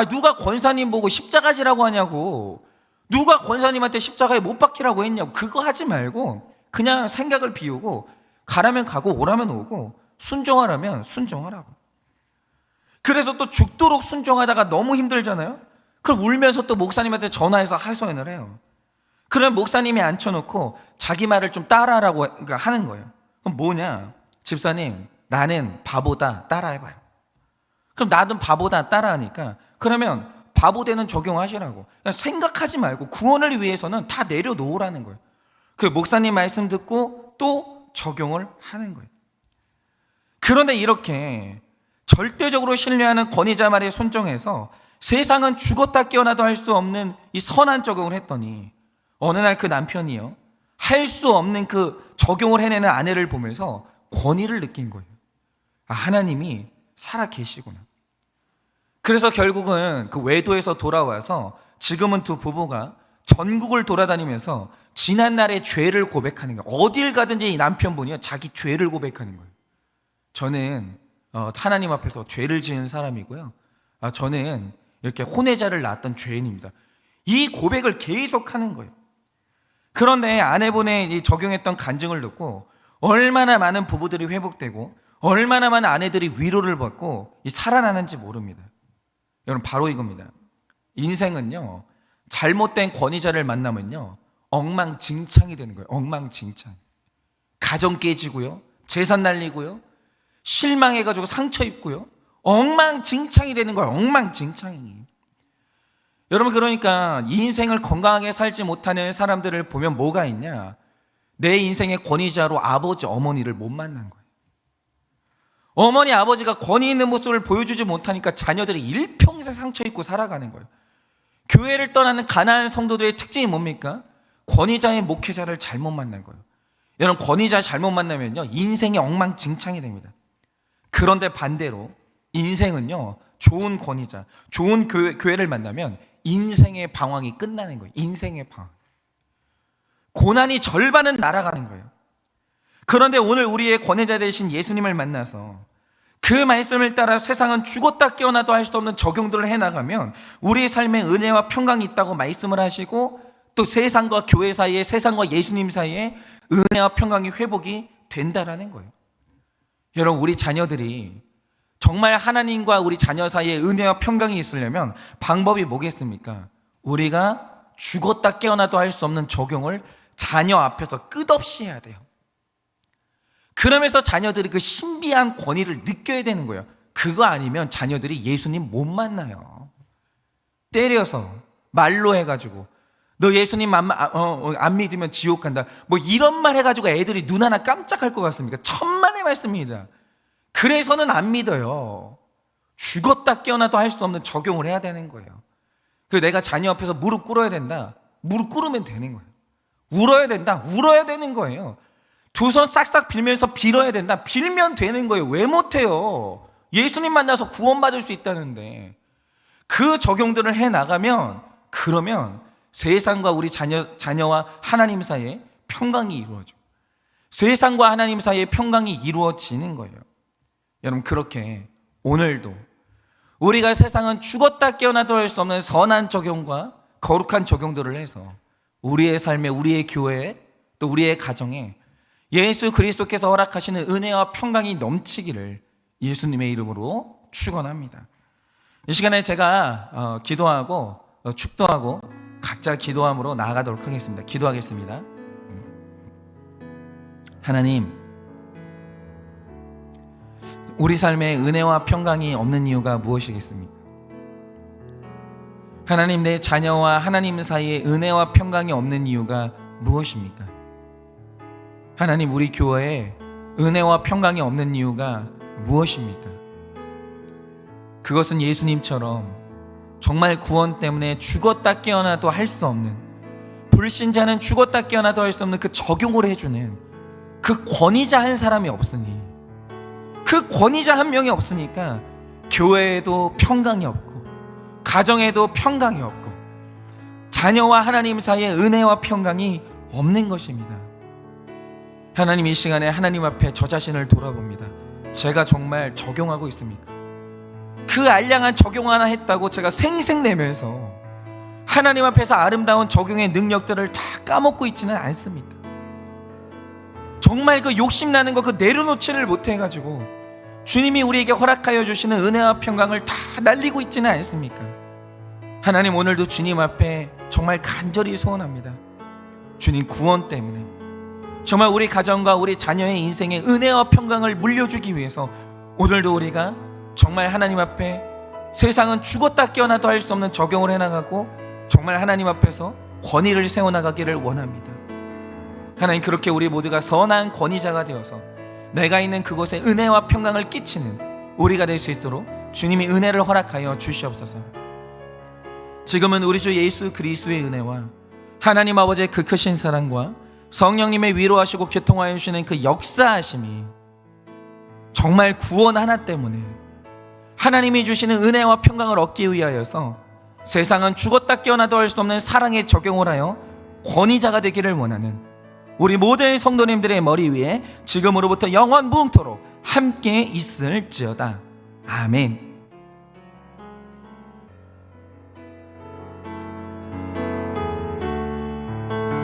누가 권사님 보고 십자가 지라고 하냐고. 누가 권사님한테 십자가에 못 박히라고 했냐고. 그거 하지 말고 그냥 생각을 비우고 가라면 가고 오라면 오고 순종하라면 순종하라고. 그래서 또 죽도록 순종하다가 너무 힘들잖아요. 그럼 울면서 또 목사님한테 전화해서 하소연을 해요. 그럼 목사님이 앉혀놓고 자기 말을 좀 따라하라고 하는 거예요. 그럼 뭐냐? 집사님, 나는 바보다, 따라해봐요. 그럼 나도 바보다 따라하니까 그러면 바보되는 적용하시라고. 생각하지 말고 구원을 위해서는 다 내려놓으라는 거예요. 그 목사님 말씀 듣고 또 적용을 하는 거예요. 그런데 이렇게 절대적으로 신뢰하는 권위자 말에 순종해서 세상은 죽었다 깨어나도 할 수 없는 이 선한 적용을 했더니 어느 날 그 남편이요, 할 수 없는 그 적용을 해내는 아내를 보면서 권위를 느낀 거예요. 하나님이 살아 계시구나. 그래서 결국은 그 외도에서 돌아와서 지금은 두 부부가 전국을 돌아다니면서 지난날의 죄를 고백하는 거예요. 어딜 가든지 이 남편분이요, 자기 죄를 고백하는 거예요. 저는 하나님 앞에서 죄를 지은 사람이고요. 저는 이렇게 혼외자를 낳았던 죄인입니다. 이 고백을 계속하는 거예요. 그런데 아내분의 적용했던 간증을 듣고 얼마나 많은 부부들이 회복되고 얼마나 많은 아내들이 위로를 받고 살아나는지 모릅니다. 여러분, 바로 이겁니다. 인생은요, 잘못된 권위자를 만나면요, 엉망진창이 되는 거예요. 엉망진창. 가정 깨지고요, 재산 날리고요, 실망해가지고 상처 입고요, 엉망진창이 되는 거예요. 엉망진창이. 여러분, 그러니까 인생을 건강하게 살지 못하는 사람들을 보면 뭐가 있냐? 내 인생의 권위자로 아버지, 어머니를 못 만난 거예요. 어머니, 아버지가 권위 있는 모습을 보여주지 못하니까 자녀들이 일평생 상처 입고 살아가는 거예요. 교회를 떠나는 가난한 성도들의 특징이 뭡니까? 권위자의 목회자를 잘못 만난 거예요. 여러분, 권위자 잘못 만나면요, 인생이 엉망진창이 됩니다. 그런데 반대로 인생은요, 좋은 권위자, 좋은 교회를 만나면 인생의 방황이 끝나는 거예요. 인생의 방황. 고난이 절반은 날아가는 거예요. 그런데 오늘 우리의 권위자 되신 예수님을 만나서 그 말씀을 따라 세상은 죽었다 깨어나도 할 수 없는 적용들을 해나가면 우리의 삶에 은혜와 평강이 있다고 말씀을 하시고, 또 세상과 교회 사이에, 세상과 예수님 사이에 은혜와 평강이 회복이 된다라는 거예요. 여러분, 우리 자녀들이 정말 하나님과 우리 자녀 사이에 은혜와 평강이 있으려면 방법이 뭐겠습니까? 우리가 죽었다 깨어나도 할 수 없는 적용을 자녀 앞에서 끝없이 해야 돼요. 그러면서 자녀들이 그 신비한 권위를 느껴야 되는 거예요. 그거 아니면 자녀들이 예수님 못 만나요. 때려서 말로 해가지고 너 예수님 안 믿으면 지옥 간다, 뭐 이런 말 해가지고 애들이 눈 하나 깜짝할 것 같습니까? 천만의 말씀입니다. 그래서는 안 믿어요. 죽었다 깨어나도 할 수 없는 적용을 해야 되는 거예요. 그 내가 자녀 앞에서 무릎 꿇어야 된다, 무릎 꿇으면 되는 거예요. 울어야 된다, 울어야 되는 거예요. 두 손 싹싹 빌면서 빌어야 된다, 빌면 되는 거예요. 왜 못해요? 예수님 만나서 구원받을 수 있다는데. 그 적용들을 해 나가면, 그러면 세상과 우리 자녀와 하나님 사이에 평강이 이루어져. 세상과 하나님 사이에 평강이 이루어지는 거예요. 여러분, 그렇게 오늘도 우리가 세상은 죽었다 깨어나도 할 수 없는 선한 적용과 거룩한 적용들을 해서 우리의 삶에, 우리의 교회에, 또 우리의 가정에 예수 그리스도께서 허락하시는 은혜와 평강이 넘치기를 예수님의 이름으로 축원합니다. 이 시간에 제가 기도하고 축도하고 각자 기도함으로 나아가도록 하겠습니다. 기도하겠습니다. 하나님, 우리 삶에 은혜와 평강이 없는 이유가 무엇이겠습니까? 하나님, 내 자녀와 하나님 사이에 은혜와 평강이 없는 이유가 무엇입니까? 하나님, 우리 교회에 은혜와 평강이 없는 이유가 무엇입니까? 그것은 예수님처럼 정말 구원 때문에 죽었다 깨어나도 할 수 없는, 불신자는 죽었다 깨어나도 할 수 없는 그 적용을 해주는 그 권위자 한 사람이 없으니, 그 권위자 한 명이 없으니까 교회에도 평강이 없고 가정에도 평강이 없고 자녀와 하나님 사이에 은혜와 평강이 없는 것입니다. 하나님, 이 시간에 하나님 앞에 저 자신을 돌아봅니다. 제가 정말 적용하고 있습니까? 그 알량한 적용 하나 했다고 제가 생색내면서 하나님 앞에서 아름다운 적용의 능력들을 다 까먹고 있지는 않습니까? 정말 그 욕심나는 거 그 내려놓지를 못해가지고 주님이 우리에게 허락하여 주시는 은혜와 평강을 다 날리고 있지는 않습니까? 하나님, 오늘도 주님 앞에 정말 간절히 소원합니다. 주님, 구원 때문에 정말 우리 가정과 우리 자녀의 인생에 은혜와 평강을 물려주기 위해서 오늘도 우리가 정말 하나님 앞에 세상은 죽었다 깨어나도 할 수 없는 적용을 해나가고 정말 하나님 앞에서 권위를 세워나가기를 원합니다. 하나님, 그렇게 우리 모두가 선한 권위자가 되어서 내가 있는 그곳에 은혜와 평강을 끼치는 우리가 될 수 있도록 주님이 은혜를 허락하여 주시옵소서. 지금은 우리 주 예수 그리스도의 은혜와 하나님 아버지의 그 크신 사랑과 성령님의 위로하시고 교통하여 주시는 그 역사하심이 정말 구원 하나 때문에 하나님이 주시는 은혜와 평강을 얻기 위하여서 세상은 죽었다 깨어나도 할 수 없는 사랑에 적용을 하여 권위자가 되기를 원하는 우리 모든 성도님들의 머리 위에 지금으로부터 영원 무궁토록 함께 있을지어다. 아멘.